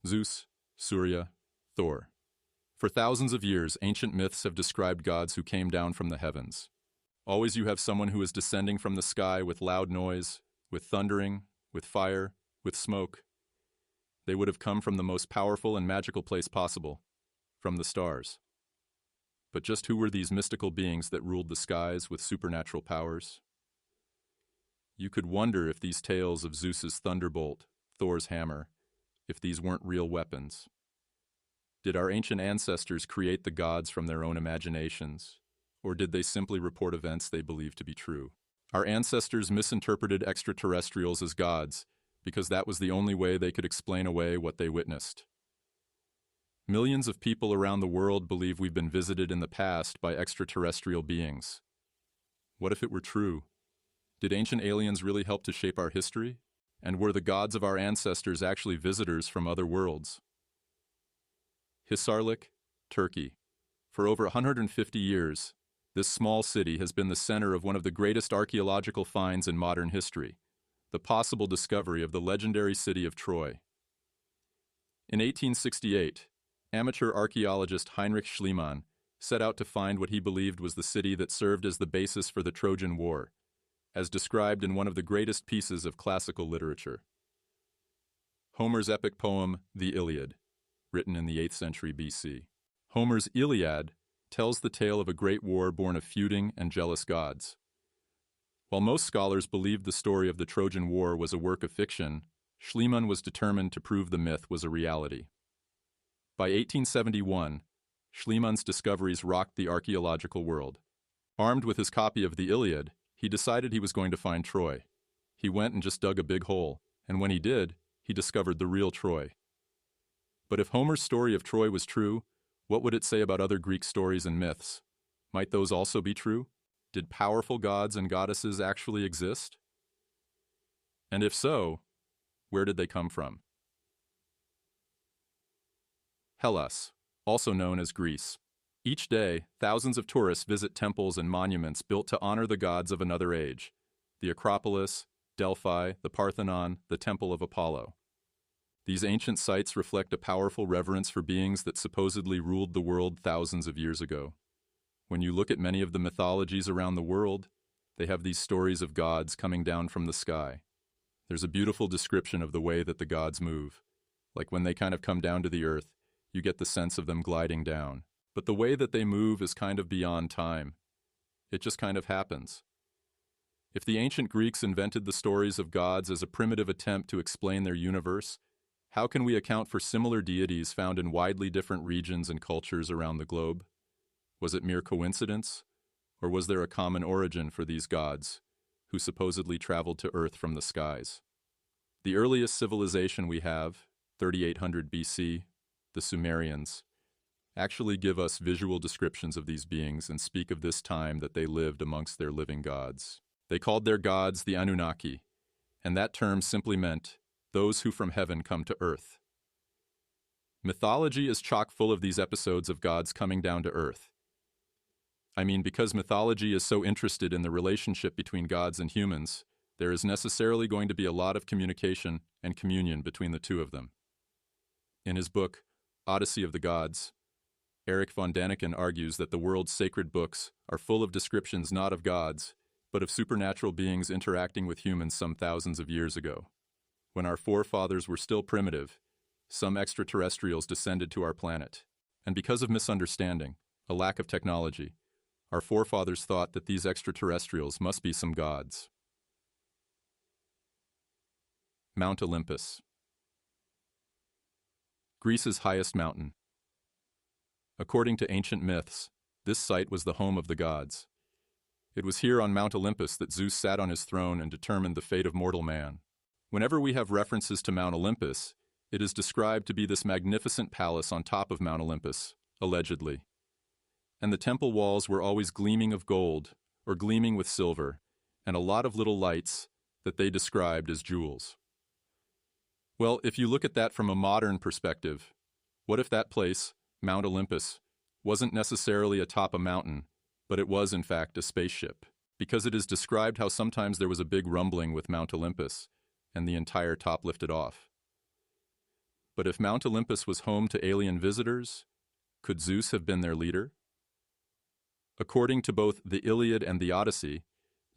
Zeus, Surya, Thor. For thousands of years, ancient myths have described gods who came down from the heavens. Always you have someone who is descending from the sky with loud noise, with thundering, with fire, with smoke. They would have come from the most powerful and magical place possible, from the stars. But just who were these mystical beings that ruled the skies with supernatural powers? You could wonder if these tales of Zeus's thunderbolt, Thor's hammer, if these weren't real weapons. Did our ancient ancestors create the gods from their own imaginations, or did they simply report events they believed to be true? Our ancestors misinterpreted extraterrestrials as gods because that was the only way they could explain away what they witnessed. Millions of people around the world believe we've been visited in the past by extraterrestrial beings. What if it were true? Did ancient aliens really help to shape our history? And were the gods of our ancestors actually visitors from other worlds? Hisarlik, Turkey. For over 150 years, this small city has been the center of one of the greatest archaeological finds in modern history, the possible discovery of the legendary city of Troy. In 1868, amateur archaeologist Heinrich Schliemann set out to find what he believed was the city that served as the basis for the Trojan War, as described in one of the greatest pieces of classical literature. Homer's epic poem, The Iliad, written in the 8th century BC. Homer's Iliad tells the tale of a great war born of feuding and jealous gods. While most scholars believed the story of the Trojan War was a work of fiction, Schliemann was determined to prove the myth was a reality. By 1871, Schliemann's discoveries rocked the archaeological world. Armed with his copy of the Iliad, he decided he was going to find Troy. He went and just dug a big hole, and when he did, he discovered the real Troy. But if Homer's story of Troy was true, what would it say about other Greek stories and myths? Might those also be true? Did powerful gods and goddesses actually exist? And if so, where did they come from? Hellas, also known as Greece. Each day, thousands of tourists visit temples and monuments built to honor the gods of another age: the Acropolis, Delphi, the Parthenon, the Temple of Apollo. These ancient sites reflect a powerful reverence for beings that supposedly ruled the world thousands of years ago. When you look at many of the mythologies around the world, they have these stories of gods coming down from the sky. There's a beautiful description of the way that the gods move. Like when they kind of come down to the earth, you get the sense of them gliding down. But the way that they move is kind of beyond time. It just kind of happens. If the ancient Greeks invented the stories of gods as a primitive attempt to explain their universe, how can we account for similar deities found in widely different regions and cultures around the globe? Was it mere coincidence, or was there a common origin for these gods, who supposedly traveled to Earth from the skies? The earliest civilization we have, 3800 BC, the Sumerians, actually give us visual descriptions of these beings and speak of this time that they lived amongst their living gods. They called their gods the Anunnaki, and that term simply meant those who from heaven come to earth. Mythology is chock full of these episodes of gods coming down to earth. I mean, because mythology is so interested in the relationship between gods and humans, there is necessarily going to be a lot of communication and communion between the two of them. In his book, Odyssey of the Gods, Erich von Däniken argues that the world's sacred books are full of descriptions not of gods, but of supernatural beings interacting with humans some thousands of years ago. When our forefathers were still primitive, some extraterrestrials descended to our planet. And because of misunderstanding, a lack of technology, our forefathers thought that these extraterrestrials must be some gods. Mount Olympus. Greece's highest mountain. According to ancient myths, this site was the home of the gods. It was here on Mount Olympus that Zeus sat on his throne and determined the fate of mortal man. Whenever we have references to Mount Olympus, it is described to be this magnificent palace on top of Mount Olympus, allegedly. And the temple walls were always gleaming of gold, or gleaming with silver, and a lot of little lights that they described as jewels. Well, if you look at that from a modern perspective, what if that place, Mount Olympus, wasn't necessarily atop a mountain, but it was in fact a spaceship? Because it is described how sometimes there was a big rumbling with Mount Olympus, and the entire top lifted off. But if Mount Olympus was home to alien visitors, could Zeus have been their leader? According to both the Iliad and the Odyssey,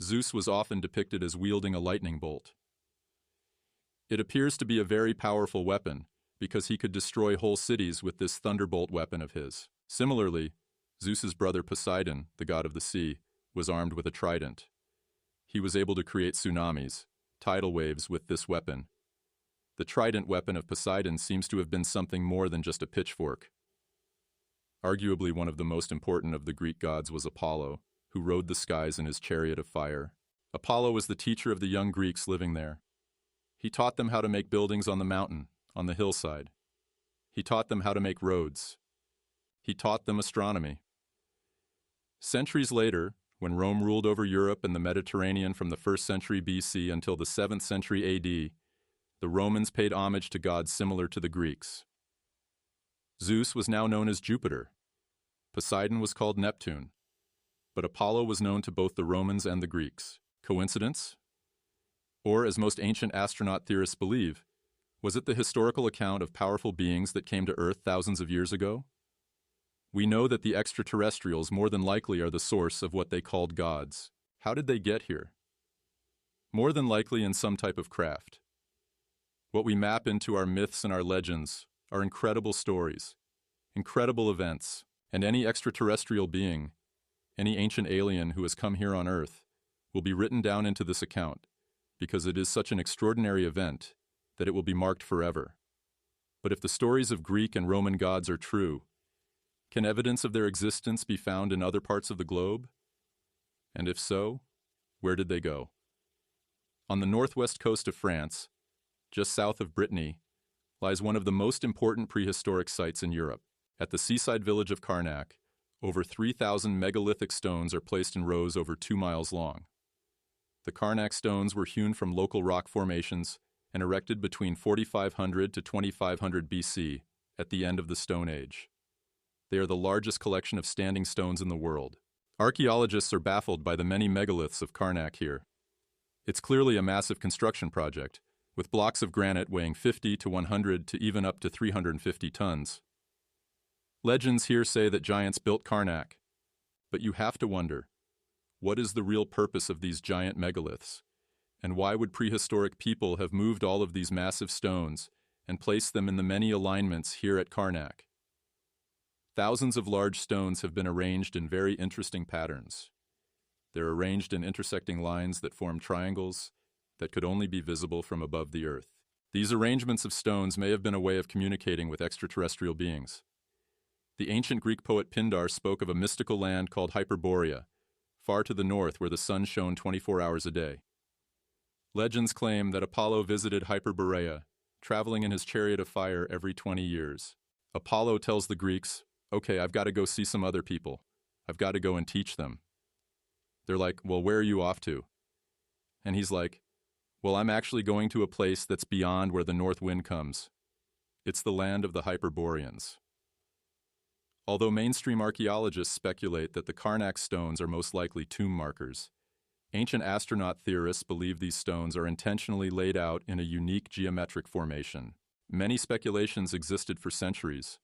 Zeus was often depicted as wielding a lightning bolt. It appears to be a very powerful weapon, because he could destroy whole cities with this thunderbolt weapon of his. Similarly, Zeus's brother Poseidon, the god of the sea, was armed with a trident. He was able to create tsunamis, tidal waves, with this weapon. The trident weapon of Poseidon seems to have been something more than just a pitchfork. Arguably one of the most important of the Greek gods was Apollo, who rode the skies in his chariot of fire. Apollo was the teacher of the young Greeks living there. He taught them how to make buildings on the mountain, on the hillside. He taught them how to make roads. He taught them astronomy. Centuries later, when Rome ruled over Europe and the Mediterranean from the 1st century BC until the 7th century AD, the Romans paid homage to gods similar to the Greeks. Zeus was now known as Jupiter. Poseidon was called Neptune. But Apollo was known to both the Romans and the Greeks. Coincidence? Or, as most ancient astronaut theorists believe, was it the historical account of powerful beings that came to Earth thousands of years ago? We know that the extraterrestrials more than likely are the source of what they called gods. How did they get here? More than likely in some type of craft. What we map into our myths and our legends are incredible stories, incredible events, and any extraterrestrial being, any ancient alien who has come here on Earth, will be written down into this account, because it is such an extraordinary event that it will be marked forever. But if the stories of Greek and Roman gods are true, can evidence of their existence be found in other parts of the globe? And if so, where did they go? On the northwest coast of France, just south of Brittany, lies one of the most important prehistoric sites in Europe. At the seaside village of Karnak, over 3,000 megalithic stones are placed in rows over 2 miles long. The Karnak stones were hewn from local rock formations and erected between 4500 to 2500 BC at the end of the Stone Age. They are the largest collection of standing stones in the world. Archaeologists are baffled by the many megaliths of Karnak here. It's clearly a massive construction project, with blocks of granite weighing 50 to 100 to even up to 350 tons. Legends here say that giants built Karnak, but you have to wonder, what is the real purpose of these giant megaliths? And why would prehistoric people have moved all of these massive stones and placed them in the many alignments here at Karnak? Thousands of large stones have been arranged in very interesting patterns. They're arranged in intersecting lines that form triangles that could only be visible from above the earth. These arrangements of stones may have been a way of communicating with extraterrestrial beings. The ancient Greek poet Pindar spoke of a mystical land called Hyperborea, far to the north where the sun shone 24 hours a day. Legends claim that Apollo visited Hyperborea, traveling in his chariot of fire every 20 years. Apollo tells the Greeks, "Okay, I've got to go see some other people. I've got to go and teach them." They're like, "Well, where are you off to?" And he's like, "Well, I'm actually going to a place that's beyond where the north wind comes. It's the land of the Hyperboreans." Although mainstream archaeologists speculate that the Karnak stones are most likely tomb markers, ancient astronaut theorists believe these stones are intentionally laid out in a unique geometric formation. Many speculations existed for centuries,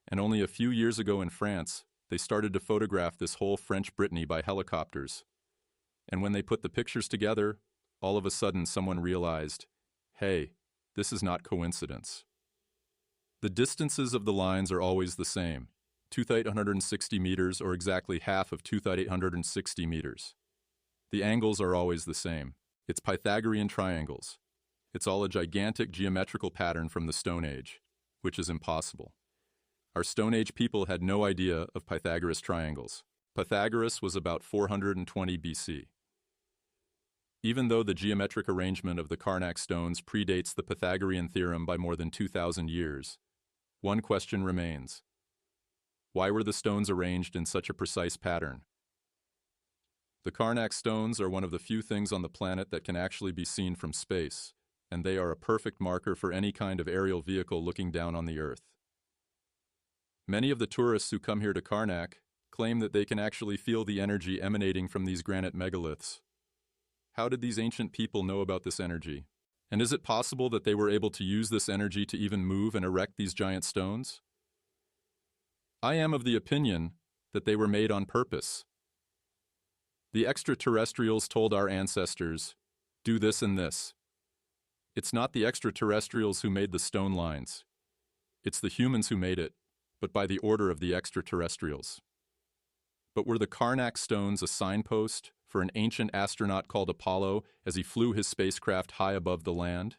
and only a few years ago in France, they started to photograph this whole French Brittany by helicopters. And when they put the pictures together, all of a sudden someone realized, hey, this is not coincidence. The distances of the lines are always the same, 2,860 meters or exactly half of 2,860 meters. The angles are always the same. It's Pythagorean triangles. It's all a gigantic geometrical pattern from the Stone Age, which is impossible. Our Stone Age people had no idea of Pythagoras triangles. Pythagoras was about 420 BC. Even though the geometric arrangement of the Karnak stones predates the Pythagorean theorem by more than 2,000 years, one question remains. Why were the stones arranged in such a precise pattern? The Karnak stones are one of the few things on the planet that can actually be seen from space, and they are a perfect marker for any kind of aerial vehicle looking down on the Earth. Many of the tourists who come here to Karnak claim that they can actually feel the energy emanating from these granite megaliths. How did these ancient people know about this energy? And is it possible that they were able to use this energy to even move and erect these giant stones? I am of the opinion that they were made on purpose. The extraterrestrials told our ancestors, do this and this. It's not the extraterrestrials who made the stone lines. It's the humans who made it, but by the order of the extraterrestrials. But were the Karnak stones a signpost for an ancient astronaut called Apollo as he flew his spacecraft high above the land?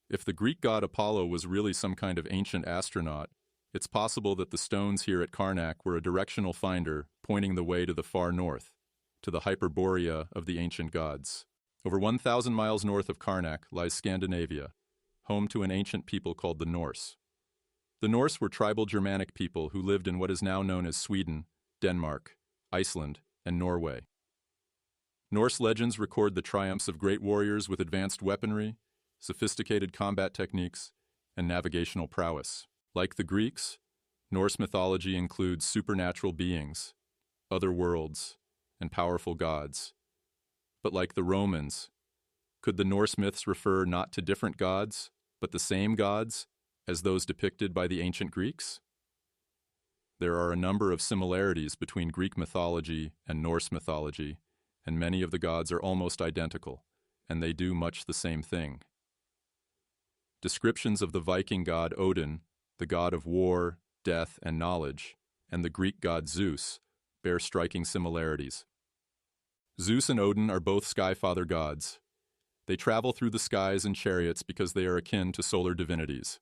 If the Greek god Apollo was really some kind of ancient astronaut, it's possible that the stones here at Karnak were a directional finder pointing the way to the far north, to the Hyperborea of the ancient gods. Over 1,000 miles north of Karnak lies Scandinavia, home to an ancient people called the Norse. The Norse were tribal Germanic people who lived in what is now known as Sweden, Denmark, Iceland, and Norway. Norse legends record the triumphs of great warriors with advanced weaponry, sophisticated combat techniques, and navigational prowess. Like the Greeks, Norse mythology includes supernatural beings, other worlds, and powerful gods. But like the Romans, could the Norse myths refer not to different gods, but the same gods as those depicted by the ancient Greeks? There are a number of similarities between Greek mythology and Norse mythology, and many of the gods are almost identical, and they do much the same thing. Descriptions of the Viking god Odin, the god of war, death, and knowledge, and the Greek god Zeus bear striking similarities. Zeus and Odin are both sky-father gods. They travel through the skies in chariots because they are akin to solar divinities.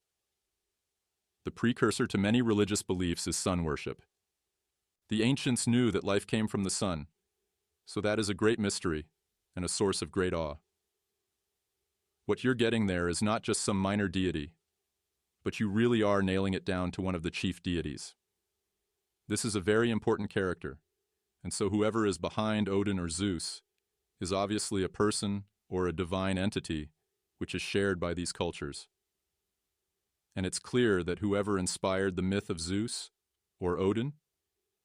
The precursor to many religious beliefs is sun worship. The ancients knew that life came from the sun, so that is a great mystery and a source of great awe. What you're getting there is not just some minor deity, but you really are nailing it down to one of the chief deities. This is a very important character, and so whoever is behind Odin or Zeus is obviously a person or a divine entity which is shared by these cultures. And it's clear that whoever inspired the myth of Zeus or Odin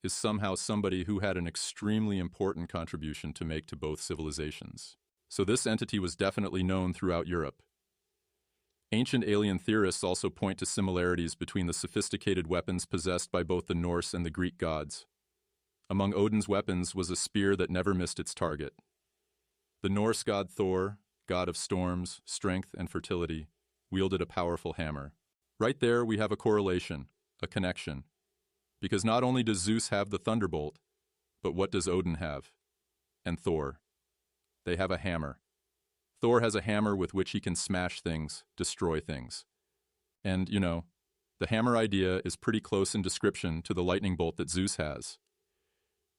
is somehow somebody who had an extremely important contribution to make to both civilizations. So this entity was definitely known throughout Europe. Ancient alien theorists also point to similarities between the sophisticated weapons possessed by both the Norse and the Greek gods. Among Odin's weapons was a spear that never missed its target. The Norse god Thor, god of storms, strength, and fertility, wielded a powerful hammer. Right there we have a correlation, a connection. Because not only does Zeus have the thunderbolt, but what does Odin have? And Thor. They have a hammer. Thor has a hammer with which he can smash things, destroy things. And, the hammer idea is pretty close in description to the lightning bolt that Zeus has.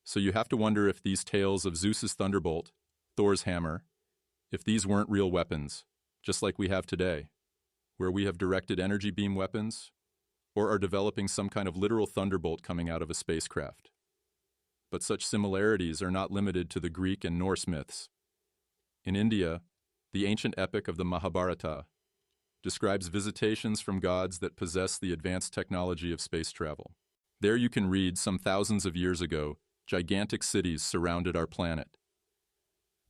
So you have to wonder if these tales of Zeus's thunderbolt, Thor's hammer, if these weren't real weapons, just like we have today, where we have directed energy beam weapons, or are developing some kind of literal thunderbolt coming out of a spacecraft. But such similarities are not limited to the Greek and Norse myths. In India, the ancient epic of the Mahabharata describes visitations from gods that possess the advanced technology of space travel. There you can read, some thousands of years ago, gigantic cities surrounded our planet.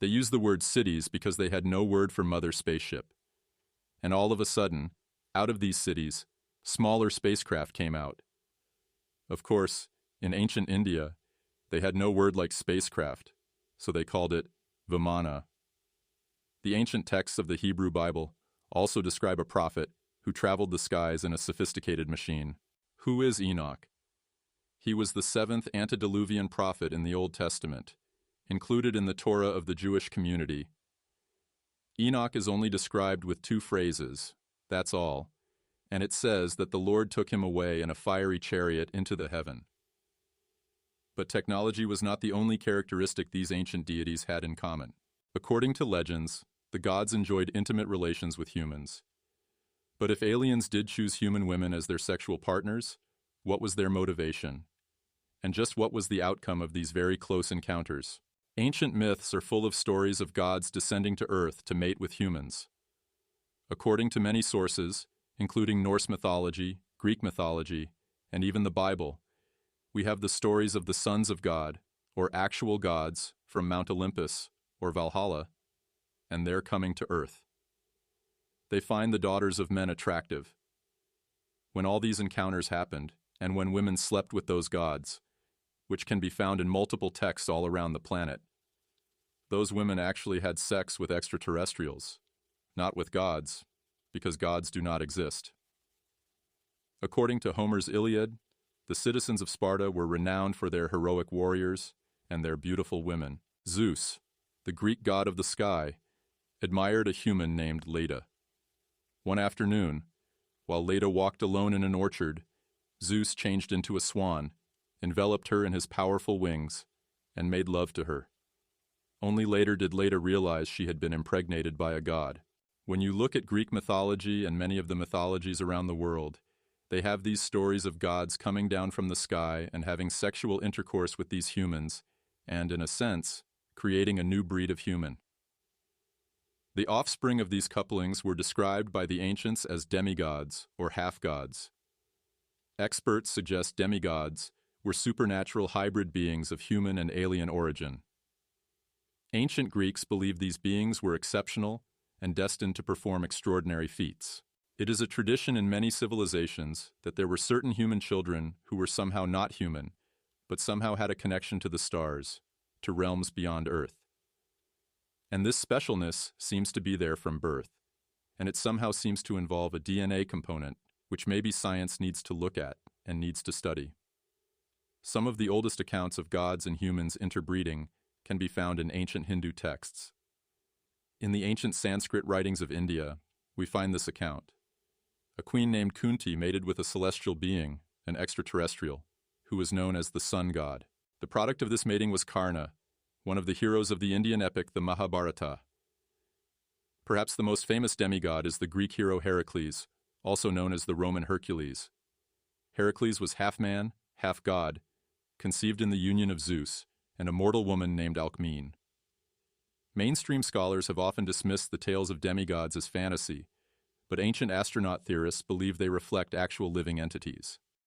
They used the word cities because they had no word for mother spaceship. And all of a sudden, out of these cities, smaller spacecraft came out. Of course, in ancient India, they had no word like spacecraft, so they called it Vimana. The ancient texts of the Hebrew Bible also describe a prophet who traveled the skies in a sophisticated machine. Who is Enoch? He was the seventh antediluvian prophet in the Old Testament, included in the Torah of the Jewish community. Enoch is only described with two phrases, that's all, and it says that the Lord took him away in a fiery chariot into the heaven. But technology was not the only characteristic these ancient deities had in common. According to legends, the gods enjoyed intimate relations with humans. But if aliens did choose human women as their sexual partners, what was their motivation? And just what was the outcome of these very close encounters? Ancient myths are full of stories of gods descending to Earth to mate with humans. According to many sources, including Norse mythology, Greek mythology, and even the Bible, we have the stories of the sons of God, or actual gods, from Mount Olympus, or Valhalla, and they're coming to Earth. They find the daughters of men attractive. When all these encounters happened, and when women slept with those gods, which can be found in multiple texts all around the planet, those women actually had sex with extraterrestrials, not with gods, because gods do not exist. According to Homer's Iliad, the citizens of Sparta were renowned for their heroic warriors and their beautiful women. Zeus, the Greek god of the sky, admired a human named Leda. One afternoon, while Leda walked alone in an orchard, Zeus changed into a swan, enveloped her in his powerful wings, and made love to her. Only later did Leda realize she had been impregnated by a god. When you look at Greek mythology and many of the mythologies around the world, they have these stories of gods coming down from the sky and having sexual intercourse with these humans, and, in a sense, creating a new breed of human. The offspring of these couplings were described by the ancients as demigods or half-gods. Experts suggest demigods were supernatural hybrid beings of human and alien origin. Ancient Greeks believed these beings were exceptional and destined to perform extraordinary feats. It is a tradition in many civilizations that there were certain human children who were somehow not human, but somehow had a connection to the stars, to realms beyond Earth. And this specialness seems to be there from birth, and it somehow seems to involve a DNA component, which maybe science needs to look at and needs to study. Some of the oldest accounts of gods and humans interbreeding can be found in ancient Hindu texts. In the ancient Sanskrit writings of India, we find this account. A queen named Kunti mated with a celestial being, an extraterrestrial, who was known as the sun god. The product of this mating was Karna, one of the heroes of the Indian epic, the Mahabharata. Perhaps the most famous demigod is the Greek hero Heracles, also known as the Roman Hercules. Heracles was half man, half god, conceived in the union of Zeus and a mortal woman named Alcmene. Mainstream scholars have often dismissed the tales of demigods as fantasy, but ancient astronaut theorists believe they reflect actual living entities.